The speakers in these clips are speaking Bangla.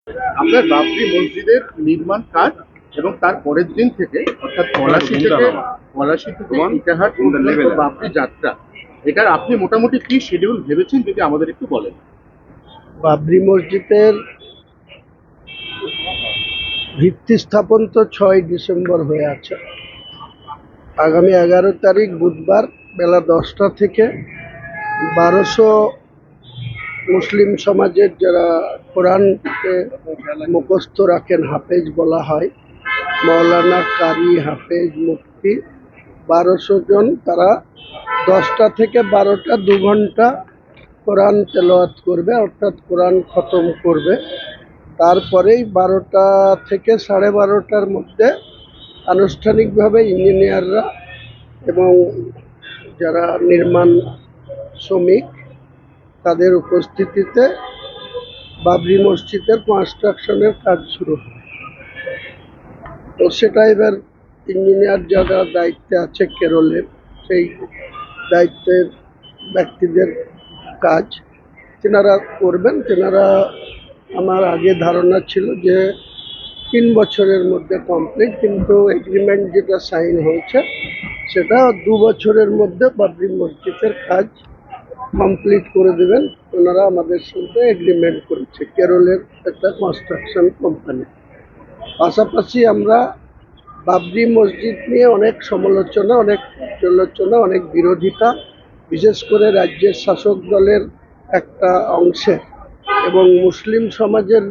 আপনার বাবরি মসজিদের নির্মাণ কাজ এবং তার পরের দিন থেকে অর্থাৎ পলাশী থেকে ইটাহার পর্যন্ত বাবরি যাত্রা, এটার আপনি মোটামুটি কি শিডিউল ভেবেছেন যদি আমাদের একটু বলেন। বাবরি মসজিদের ভিত্তি স্থাপন তো 6 ডিসেম্বর হয়ে আছে। আগামী 11 তারিখ বুধবার বেলা 10টা থেকে 1200 মুসলিম সমাজের যারা কোরআনকে মুখস্থ রাখেন, হাফেজ বলা হয়, মৌলানা, কারি, হাফেজ, মুফতি, 1200 জন, তারা 10টা থেকে 12টা 2 ঘন্টা কোরআন তেলাওয়াত করবে, অর্থাৎ কোরআন খতম করবে। তারপরেই 12টা থেকে 12:30টার মধ্যে আনুষ্ঠানিকভাবে ইঞ্জিনিয়াররা এবং যারা নির্মাণ শ্রমিক তাদের উপস্থিতিতে বাবরি মসজিদের কনস্ট্রাকশনের কাজ শুরু হয়। তো সেটা এবার ইঞ্জিনিয়ার যারা দায়িত্বে আছে কেরলের, সেই দায়িত্বের ব্যক্তিদের কাজ তেনারা করবেন। তেনারা, আমার আগে ধারণা ছিল যে 3 বছরের মধ্যে কমপ্লিট, কিন্তু এগ্রিমেন্ট যেটা সাইন হয়েছে সেটা 2 বছরের মধ্যে বাবরি মসজিদের কাজ কমপ্লিট করে দেবেন। ওনারা আমাদের সঙ্গে এগ্রিমেন্ট করেছে, কেরলের একটা কনস্ট্রাকশন কোম্পানি। পাশাপাশি আমরা বাবরি মসজিদ নিয়ে অনেক সমালোচনা, অনেক পর্যালোচনা, অনেক বিরোধিতা, বিশেষ করে রাজ্যের শাসক দলের একটা অংশে এবং মুসলিম সমাজের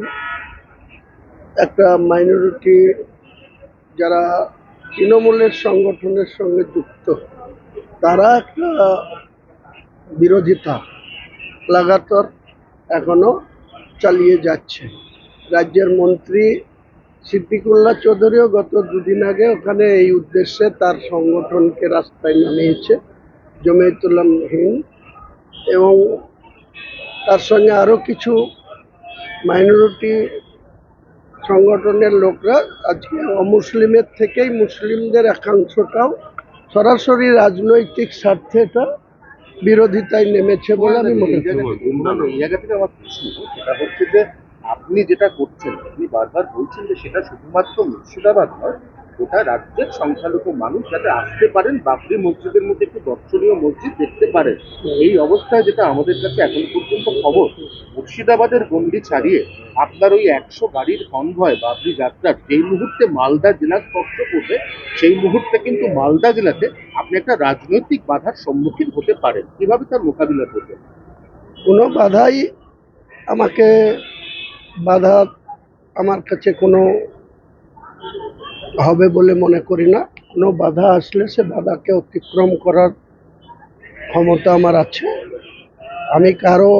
একটা মাইনরিটি যারা তৃণমূলের সংগঠনের সঙ্গে যুক্ত, তারা একটা বিরোধিতা লাগাতার এখনো চালিয়ে যাচ্ছে। রাজ্যের মন্ত্রী সিদ্দিকুল্লাহ চৌধুরীও গত 2 দিন আগে ওখানে এই উদ্দেশ্যে তার সংগঠনকে রাস্তায় নামিয়েছে, জমিয়তুল হিন্দ, এবং তার সঙ্গে আরও কিছু মাইনরিটি সংগঠনের লোকরা আজকে অমুসলিমের থেকেই মুসলিমদের একাংশটাও সরাসরি রাজনৈতিক স্বার্থে এটা বিরোধিতায় নেমেছে বলে আমি মনে করি। এই জায়গা থেকে আমার প্রশ্ন সেটা হচ্ছে যে আপনি যেটা করছেন, আপনি বারবার বলছেন যে সেটা শুধুমাত্র মুর্শিদাবাদ নয়, গোটা রাজ্যের সংখ্যালঘু মানুষ যাতে আসতে পারেন, বাবরি মসজিদের মধ্যে একটি দর্শনীয় মসজিদ দেখতে পারেন। এই অবস্থায় যেটা আমাদের কাছে এখন পর্যন্ত খবর, মুর্শিদাবাদের গণ্ডি ছাড়িয়ে আপনার ওই 100 গাড়ির কনভয় বাবরি যাত্রার যেই মুহূর্তে মালদা জেলা স্পর্শ করবে, সেই মুহূর্তে কিন্তু মালদা জেলাতে আপনি একটা রাজনৈতিক বাধার সম্মুখীন হতে পারেন। কিভাবে তার মোকাবিলা করবেন? কোনো বাধাই আমাকে বাধা আমার কাছে কোনো হবে বলে মনে করি না। কোনো বাধা আসলে সে বাধাকে অতিক্রম করার ক্ষমতা আমার আছে। আমি কারো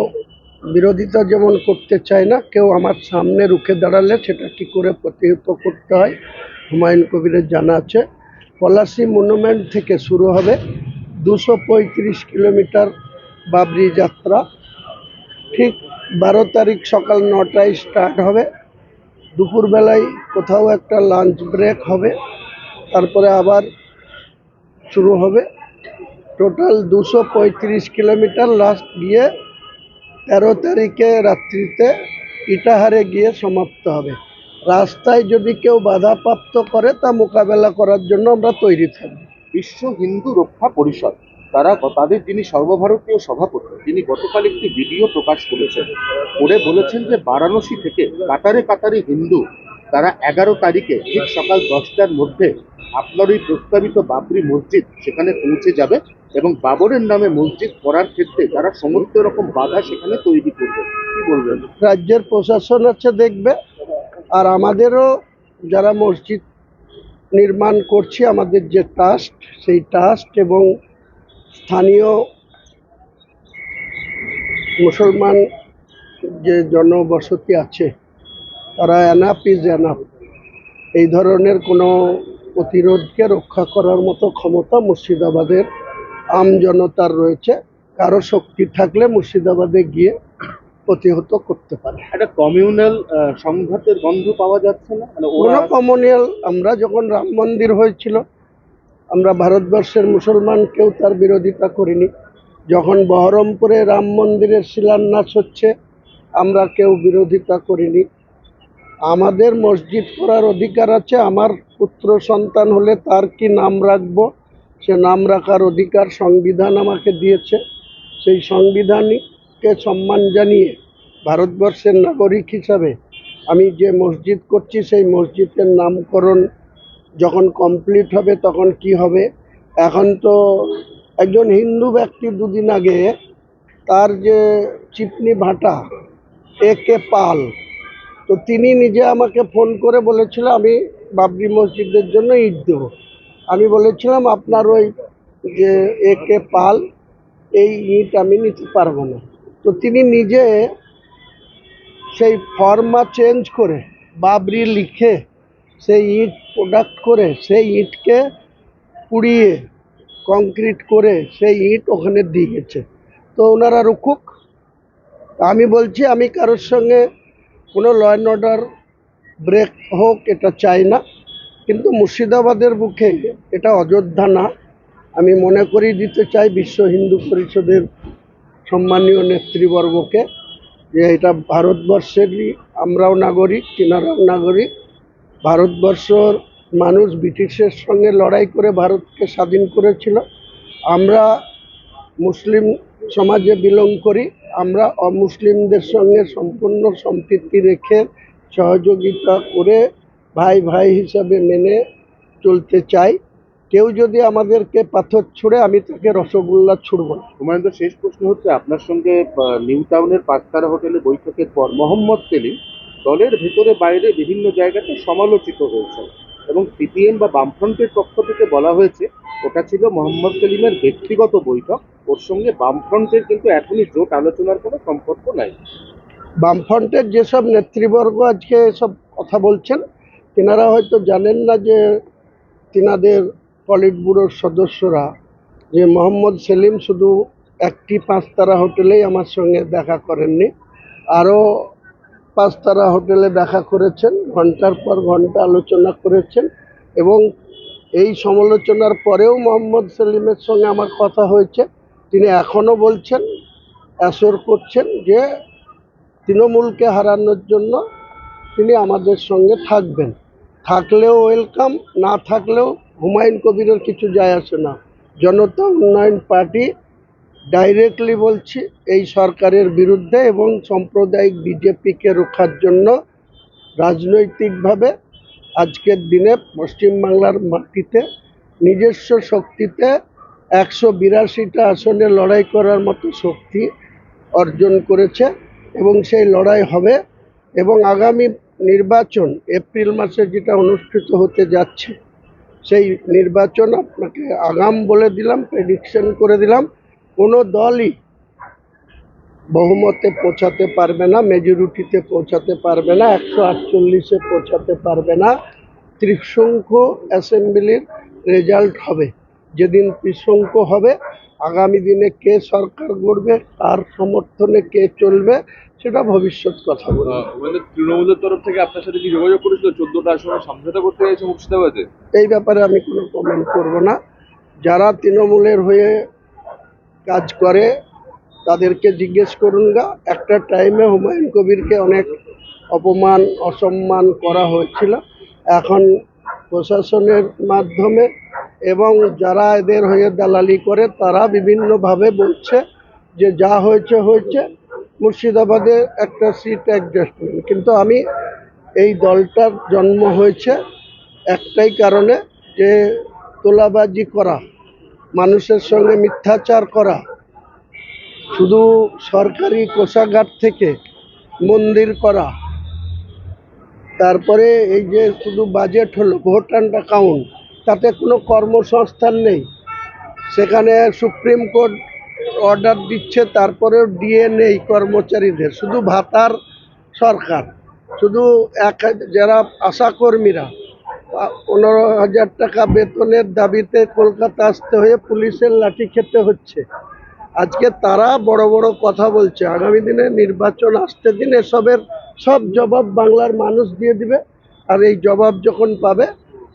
বিরোধিতা যেমন করতে চাই না, কেউ আমার সামনে রুখে দাঁড়ালে সেটা কী করে প্রতিহত করতে হয় হুমায়ুন কবিরের জানা আছে। পলাশী মনুমেন্ট থেকে শুরু হবে 235 কিলোমিটার বাবরি যাত্রা। ঠিক 12 তারিখ সকাল 9টায় স্টার্ট হবে। দুপুরবেলায় কোথাও একটা লাঞ্চ ব্রেক হবে, তারপরে আবার শুরু হবে। টোটাল 235 কিলোমিটার লাস্ট গিয়ে 13 তারিখে রাত্রিতে ইটাহারে গিয়ে সমাপ্ত হবে। রাস্তায় যদি কেউ বাধাপ্রাপ্ত করে তা মোকাবেলা করার জন্য আমরা তৈরি থাকব। বিশ্ব হিন্দু রক্ষা পরিষদ তাদের যিনি সর্বভারতীয় সভাপতি, তিনি গতকাল একটি ভিডিও প্রকাশ করেছেন, বলেছেন যে বারাণসী থেকে কাতারে কাতারে হিন্দু তারা 11 তারিখে ঠিক সকাল 10টার মধ্যে আপনার ওই প্রস্তাবিত বাবরি মসজিদ সেখানে পৌঁছে যাবে এবং বাবরের নামে মসজিদ করার ক্ষেত্রে তারা সমস্ত রকম বাধা সেখানে তৈরি করবে। কি বলবেন? রাজ্যের প্রশাসন আছে, দেখবে। আর আমাদেরও যারা মসজিদ নির্মাণ করছি, আমাদের যে ট্রাস্ট, সেই ট্রাস্ট এবং স্থানীয় মুসলমান যে জনবসতি আছে, তারা এনাফ ইজ এনাফ, এই ধরনের কোনো প্রতিরোধকে রক্ষা করার মতো ক্ষমতা মুর্শিদাবাদের আম জনতার রয়েছে। কারো শক্তি থাকলে মুর্শিদাবাদে গিয়ে প্রতিহত করতে পারে। একটা কমিউনাল সংঘাতের গন্ধ পাওয়া যাচ্ছে না? কোনো কমিউনাল, আমরা যখন রাম মন্দির হয়েছিল, আমরা ভারতবর্ষের মুসলমান কেউ তার বিরোধিতা করিনি। যখন বহরমপুরে রাম মন্দিরের শিলান্যাস হচ্ছে, আমরা কেউ বিরোধিতা করিনি। আমাদের মসজিদ করার অধিকার আছে। আমার পুত্র সন্তান হলে তার কি নাম রাখবো, সে নাম রাখার অধিকার সংবিধান আমাকে দিয়েছে। সেই সংবিধানকে সম্মান জানিয়ে ভারতবর্ষের নাগরিক হিসাবে আমি যে মসজিদ করছি সেই মসজিদের নামকরণ যখন কমপ্লিট হবে তখন কি হবে। এখন তো একজন হিন্দু ব্যক্তি দুদিন আগে তার যে চিপনি ভাটা কে পাল, তো তিনি নিজে আমাকে ফোন করে বলেছিল আমি বাবরি মসজিদের জন্য ইট দেবো। আমি বলেছিলাম আপনার ওই যে কে পাল এই ইট আমি নিতে পারবো না। তো তিনি নিজে সেই ফর্মা চেঞ্জ করে বাবরি লিখে সেই ইট প্রোডাক্ট করে সেই ইটকে পুড়িয়ে কংক্রিট করে সেই ইট ওখানে দিয়ে গেছে। তো ওনারা রুকুক। আমি বলছি আমি কারোর সঙ্গে কোনো ল অ্যান্ড অর্ডার ব্রেক হোক এটা চাই না, কিন্তু মুর্শিদাবাদের বুকে এটা অযোধ্যা না। আমি মনে করিয়ে দিতে চাই বিশ্ব হিন্দু পরিষদের সম্মানীয় নেতৃবর্গকে যে এটা ভারতবর্ষেরই, আমরাও নাগরিক, তিনারাও নাগরিক। ভারতবর্ষর মানুষ ব্রিটিশের সঙ্গে লড়াই করে ভারতকে স্বাধীন করেছিল। আমরা মুসলিম সমাজে বিলং করি, আমরা অমুসলিমদের সঙ্গে সম্পূর্ণ সম্প্রীতি রেখে সহযোগিতা করে ভাই ভাই হিসাবে মেনে চলতে চাই। কেউ যদি আমাদেরকে পাথর ছুঁড়ে আমি তাকে রসগোল্লা ছুঁড়ব না। হুমায়ুন, শেষ প্রশ্ন হচ্ছে আপনার সঙ্গে নিউ টাউনের পাঁচতারা হোটেলে বৈঠকের পর মোহাম্মদ সেলিম দলের ভেতরে বাইরে বিভিন্ন জায়গাতে সমালোচিত হয়েছে এবং সিপিএম বা বামফ্রন্টের পক্ষ থেকে বলা হয়েছে ওটা ছিল মোহাম্মদ সেলিমের ব্যক্তিগত বৈঠক, ওর সঙ্গে বামফ্রন্টের কিন্তু এখনই জোট আলোচনার কোনো সম্পর্ক নাই। বামফ্রন্টের যেসব নেতৃবর্গ আজকে এসব কথা বলছেন তেনারা হয়তো জানেন না যে তিনাদের পলিট ব্যুরোর সদস্যরা যে মোহাম্মদ সেলিম শুধু একটি পাঁচতারা হোটেলেই আমার সঙ্গে দেখা করেননি, আরও পাঁচতারা হোটেলে দেখা করেছেন, ঘন্টার পর ঘন্টা আলোচনা করেছেন। এবং এই সমালোচনার পরেও মোহাম্মদ সেলিমের সঙ্গে আমার কথা হয়েছে। তিনি এখনও বলছেন, অ্যাসোর করছেন যে তৃণমূলকে হারানোর জন্য তিনি আমাদের সঙ্গে থাকবেন। থাকলেও ওয়েলকাম, না থাকলেও হুমায়ুন কবিরের কিছু যায় আসে না। জনতা উন্নয়ন পার্টি ডাইরেক্টলি বলছি এই সরকারের বিরুদ্ধে এবং সাম্প্রদায়িক বিজেপিকে রোখার জন্য রাজনৈতিকভাবে আজকের দিনে পশ্চিমবাংলার মাটিতে নিজস্ব শক্তিতে 182টা আসনে লড়াই করার মতো শক্তি অর্জন করেছে এবং সেই লড়াই হবে। এবং আগামী নির্বাচন এপ্রিল মাসে যেটা অনুষ্ঠিত হতে যাচ্ছে সেই নির্বাচন আপনাকে আগাম বলে দিলাম, প্রেডিকশন করে দিলাম, কোনো দলই বহুমতে পৌঁছাতে পারবে না, মেজরিটিতে পৌঁছাতে পারবে না, 148-এ পৌঁছাতে পারবে না। ত্রিশঙ্ক অ্যাসেম্বলির রেজাল্ট হবে। যেদিন ত্রিশঙ্ক হবে আগামী দিনে কে সরকার গড়বে, কার সমর্থনে কে চলবে সেটা ভবিষ্যৎ কথা বলবে। তৃণমূলের তরফ থেকে আপনার সাথে কি যোগাযোগ করেছিল 14টা আসনে সমঝোতা করতে চাইছে মুর্শিদাবাদে? এই ব্যাপারে আমি কোনো কমেন্ট করব না। যারা তৃণমূলের হয়ে কাজ করে তাদেরকে জিজ্ঞেস করুন গা। একটা টাইমে হুমায়ুন কবিরকে অনেক অপমান অসম্মান করা হয়েছিল। এখন প্রশাসনের মাধ্যমে এবং যারা এদের হয়ে দালালি করে তারা বিভিন্নভাবে বলছে যে যা হয়েছে হয়েছে, মুর্শিদাবাদে একটা সিট অ্যাডজাস্টমেন্ট। কিন্তু আমি এই দলটার জন্ম হয়েছে একটাই কারণে, যে তোলাবাজি করা, মানুষের সঙ্গে মিথ্যাচার করা, শুধু সরকারি কোষাগার থেকে মন্দির করা, তারপরে এই যে শুধু বাজেট হলো ভোট অ্যান্ড অ্যাকাউন্ট, তাতে কোনো কর্মসংস্থান নেই। সেখানে সুপ্রিম কোর্ট অর্ডার দিচ্ছে তারপরেও ডিএ নেই কর্মচারীদের, শুধু ভাতার সরকার। শুধু যারা আশাকর্মীরা 15,000 টাকা বেতনের দাবিতে কলকাতা আসতে হয়ে পুলিশের লাঠি খেতে হচ্ছে। আজকে তারা বড় বড় কথা বলছে। আগামী দিনে নির্বাচন আসতে দিন, এসবের সব জবাব বাংলার মানুষ দিয়ে দিবে। আর এই জবাব যখন পাবে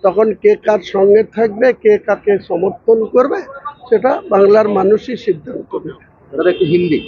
তখন কে কার সঙ্গে থাকবে, কে কাকে সমর্থন করবে, সেটা বাংলার মানুষই সিদ্ধান্ত নেবে। দাদা একটু হিন্দি।